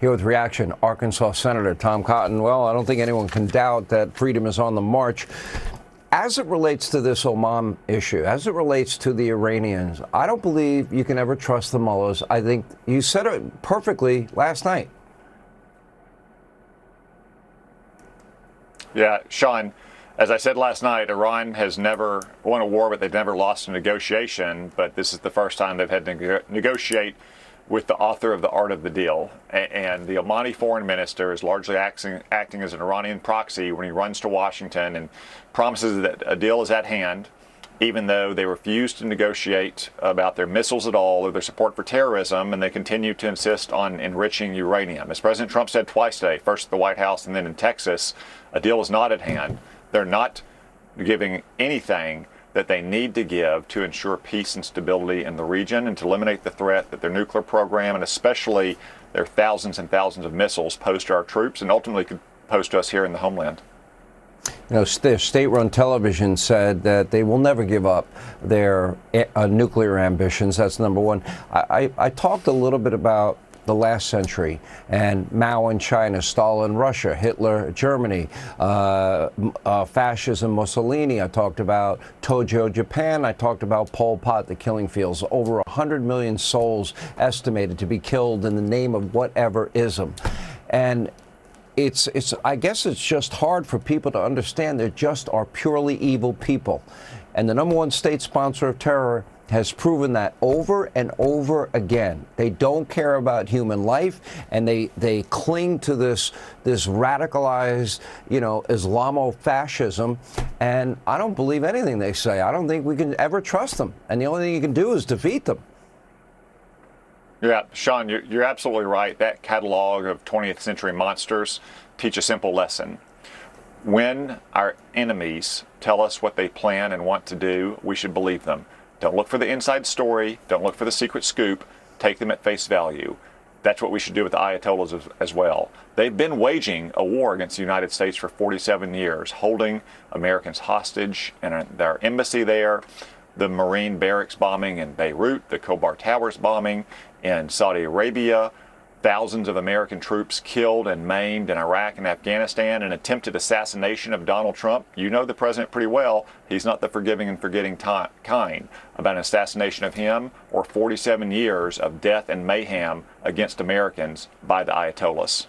Here with reaction, Arkansas Senator Tom Cotton. Well, I don't think anyone can doubt that freedom is on the march. As it relates to this Oman issue, as it relates to the Iranians, I don't believe you can ever trust the mullahs. I think you said it perfectly last night. Yeah, Sean, as I said last night, Iran has never won a war, but they've never lost a negotiation. But this is the first time they've had to negotiate with the author of the art of the deal. And the Omani foreign minister is largely acting as an Iranian proxy when he runs to Washington and promises that a deal is at hand, even though they refuse to negotiate about their missiles at all or their support for terrorism, and they continue to insist on enriching uranium. As President Trump said twice today, first at the White House and then in Texas, a deal is not at hand. They're not giving anything that they need to give to ensure peace and stability in the region and to eliminate the threat that their nuclear program and especially their thousands and thousands of missiles pose to our troops and ultimately could pose to us here in the homeland. You know, state-run television said that they will never give up their nuclear ambitions. That's number one. I talked a little bit about the last century and Mao in China, Stalin, Russia, Hitler, Germany, fascism, Mussolini. I talked about Tojo, Japan. I talked about Pol Pot, the killing fields. Over 100 million souls estimated to be killed in the name of whatever ism. And I guess it's just hard for people to understand they just are purely evil people. And the number one state sponsor of terror has proven that over and over again. They don't care about human life, and they cling to this radicalized, Islamo-fascism. And I don't believe anything they say. I don't think we can ever trust them. And the only thing you can do is defeat them. Yeah, Sean, you're absolutely right. That catalog of 20th century monsters teach a simple lesson. When our enemies tell us what they plan and want to do, we should believe them. Don't look for the inside story. Don't look for the secret scoop. Take them at face value. That's what we should do with the Ayatollahs as well. They've been waging a war against the United States for 47 years, holding Americans hostage and their embassy there, the Marine barracks bombing in Beirut, the Khobar Towers bombing in Saudi Arabia, thousands of American troops killed and maimed in Iraq and Afghanistan, an attempted assassination of Donald Trump. You know the president pretty well. He's not the forgiving and forgetting kind about an assassination of him or 47 years of death and mayhem against Americans by the Ayatollahs.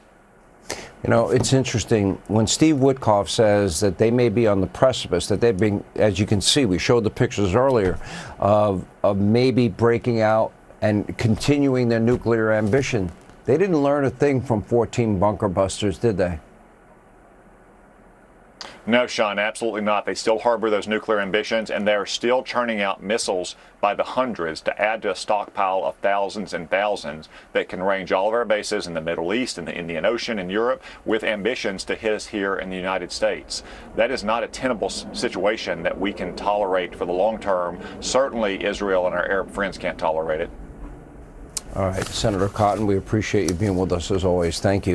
You know, it's interesting when Steve Witkoff says that they may be on the precipice, that they've been, as you can see, we showed the pictures earlier, of maybe breaking out and continuing their nuclear ambition. They didn't learn a thing from 14 bunker busters, did they? No, Sean, absolutely not. They still harbor those nuclear ambitions, and they're still churning out missiles by the hundreds to add to a stockpile of thousands and thousands that can range all of our bases in the Middle East, in the Indian Ocean, in Europe, with ambitions to hit us here in the United States. That is not a tenable situation that we can tolerate for the long term. Certainly Israel and our Arab friends can't tolerate it. All right, Senator Cotton, we appreciate you being with us as always. Thank you.